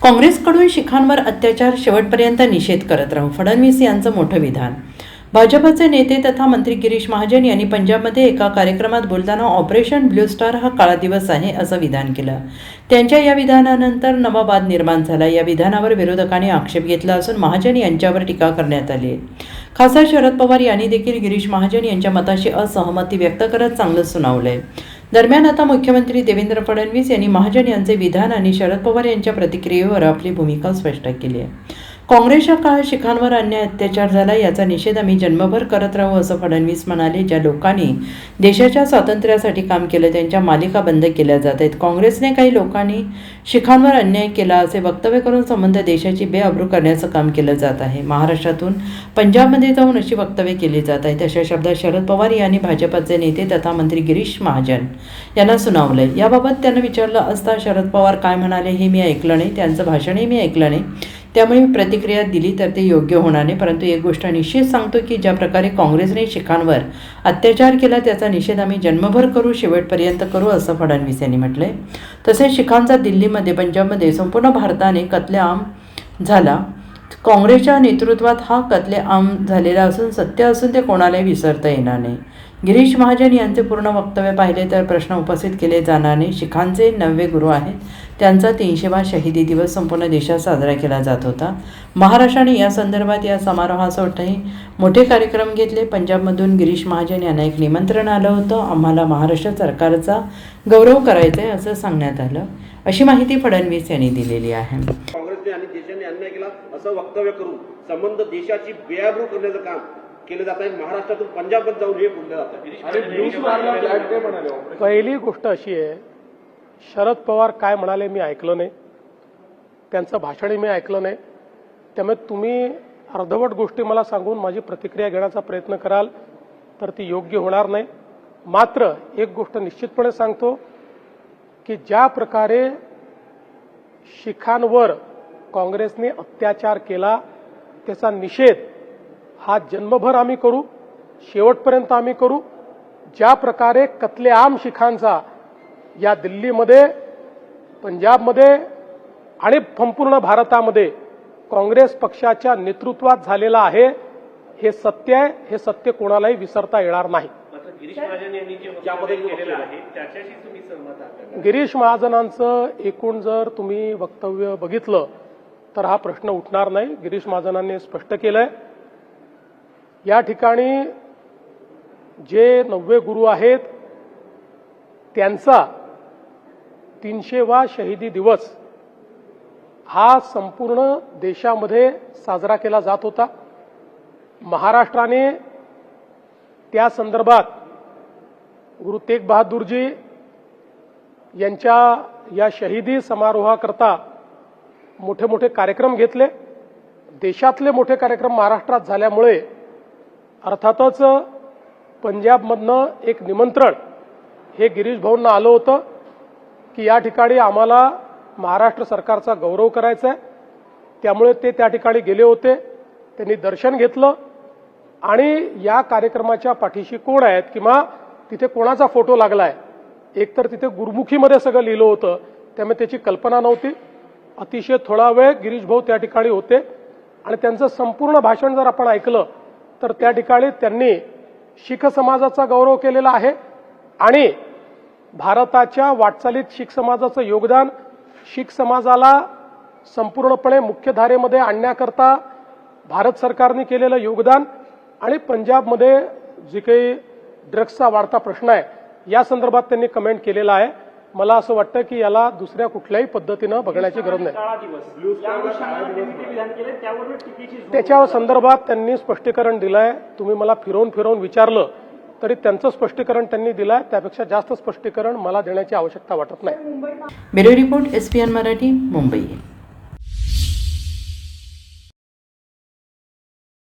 काँग्रेसकडून शिखांवर अत्याचार शेवटपर्यंत निषेध करत राहू, फडणवीस यांचं मोठं विधान. भाजपचे नेते तथा मंत्री गिरीश महाजन यांनी पंजाबमध्ये एका कार्यक्रमात बोलताना ऑपरेशन ब्लू स्टार हा काळा दिवस आहे असं विधान केलं. त्यांच्या या विधानानंतर नवा वाद निर्माण झाला. या विधानावर विरोधकांनी आक्षेप घेतला असून महाजन यांच्यावर टीका करण्यात आली आहे. खासदार शरद पवार यांनी देखील गिरीश महाजन यांच्या मताशी असहमती व्यक्त करत चांगलं सुनावलंय. दरम्यान आता मुख्यमंत्री देवेंद्र फडणवीस यांनी महाजन यांचे विधान आणि शरद पवार यांच्या प्रतिक्रियेवर आपली भूमिका स्पष्ट केली आहे. काँग्रेसच्या काळात शिखांवर अन्याय अत्याचार झाला, याचा निषेध आम्ही जन्मभर करत राहू असं फडणवीस म्हणाले. ज्या लोकांनी देशाच्या स्वातंत्र्यासाठी काम केलं त्यांच्या मालिका बंद केल्या जात आहेत. काँग्रेसने काही लोकांनी शिखांवर अन्याय केला असे वक्तव्य करून संबंध देशाची बेअब्रू करण्याचं काम केलं जात आहे. महाराष्ट्रातून पंजाबमध्ये जाऊन अशी वक्तव्य केली जात आहेत. अशा शब्दात शरद पवार यांनी भाजपचे नेते तथा मंत्री गिरीश महाजन यांना सुनावलंय. याबाबत त्यांना विचारलं असता शरद पवार काय म्हणाले हे मी ऐकलं नाही, त्यांचं भाषणही मी ऐकलं नाही, त्यामुळे मी प्रतिक्रिया दिली तर ते योग्य होणार नाही. परंतु एक गोष्ट निश्चित सांगतो की ज्या प्रकारे काँग्रेसने शिखांवर अत्याचार केला त्याचा निषेध आम्ही जन्मभर करू, शेवटपर्यंत करू असं फडणवीस यांनी म्हटलंय. तसेच शिखांचा दिल्लीमध्ये, पंजाबमध्ये संपूर्ण भारताने कत्लेआम झाला. काँग्रेसच्या नेतृत्वात हा कत्लेआम झालेला असून सत्य असून ते कोणालाही विसरता येणार नाही. गिरीश महाजन यांचे पूर्ण वक्तव्य पाहिले तर प्रश्न उपस्थित केले जाणार नाही. शिखांचे 9वे गुरु आहेत, त्यांचा 300वा शहीदी दिवस संपूर्ण देशात साजरा केला जात होता. महाराष्ट्राने या संदर्भात या समारोहासाठी मोठे कार्यक्रम घेतले. पंजाबमधून गिरीश महाजन यांना एक निमंत्रण आलं होतं. आम्हाला महाराष्ट्र सरकारचा गौरव करायचा आहे असं सांगण्यात आलं, अशी माहिती फडणवीस यांनी दिलेली आहे. काँग्रेसने आणि देशाने अन्याय केला असं वक्तव्य करून संबंध देशाची बेअब्रू करण्याचं काम केलं जात आहे. महाराष्ट्रातून पंजाबमध्ये जाऊन हे बोललं जात आहे. पहिली गोष्ट अशी आहे, शरद पवार काय म्हणाले मी ऐकलं नाही, त्यांचं भाषणही मी ऐकलं नाही. त्यामुळे तुम्ही अर्धवट गोष्टी मला सांगून माझी प्रतिक्रिया घेण्याचा प्रयत्न कराल तर ती योग्य होणार नाही. मात्र एक गोष्ट निश्चितपणे सांगतो की ज्या प्रकारे शिखांवर काँग्रेसने अत्याचार केला त्याचा निषेध हा जन्मभर आम्ही करू, शेवटपर्यंत आम्ही करू. ज्या प्रकारे कत्लेआम शिखांचा या दिल्लीमध्ये, पंजाबमध्ये आणि संपूर्ण भारतामध्ये काँग्रेस पक्षाच्या नेतृत्वात झालेला आहे हे सत्य आहे. हे सत्य कोणालाही विसरता येणार नाही. गिरीश महाजनांचं एकूण जर तुम्ही वक्तव्य बघितलं तर हा प्रश्न उठणार नाही. गिरीश महाजनांनी स्पष्ट केलंय या ठिकाणी जे 9वे गुरु आहेत त्यांचा 300वा शहीदी दिवस हा संपूर्ण देशामध्ये साजरा केला जात होता. महाराष्ट्राने त्या संदर्भात गुरु तेग बहादूरजी यांच्या या शहीदी समारोहाकरता मोठे मोठे कार्यक्रम घेतले. देशातले मोठे कार्यक्रम महाराष्ट्रात झाल्यामुळे अर्थातच पंजाबमधनं एक निमंत्रण हे गिरीश भाऊंना आलं होतं की या ठिकाणी आम्हाला महाराष्ट्र सरकारचा गौरव करायचा आहे. त्यामुळे ते त्या ठिकाणी गेले होते. त्यांनी दर्शन घेतलं आणि या कार्यक्रमाच्या पाठीशी कोण आहेत किंवा तिथे कोणाचा फोटो लागलाय, एकतर तिथे गुरुमुखीमध्ये सगळं लिहिलं होतं, त्यामुळे त्याची कल्पना नव्हती. अतिशय थोडा वेळ गिरीश भाऊ त्या ठिकाणी होते आणि त्यांचं संपूर्ण भाषण जर आपण ऐकलं तर त्या ठिकाणी त्यांनी शीख समाजाचा गौरव केलेला आहे आणि भारताच्या वाटचालीत शीख समाजाचं योगदान, शीख समाजाला संपूर्णपणे मुख्यधारेमध्ये आणण्याकरता भारत सरकारने केलेलं योगदान आणि पंजाबमध्ये जे काही ड्रग्सचा वाढता प्रश्न आहे या संदर्भात त्यांनी कमेंट केलेला आहे. मला असं वाटतं की याला दुसऱ्या कुठल्याही पद्धतीनं बघण्याची गरज नाही. त्याच्या संदर्भात त्यांनी स्पष्टीकरण दिलंय. तुम्ही मला फिरवून फिरवून विचारलं तरी त्यांचं स्पष्टीकरण त्यांनी दिलंय. त्यापेक्षा जास्त स्पष्टीकरण मला देण्याची आवश्यकता वाटत नाही. Bureau report, SPN Marathi, Mumbai.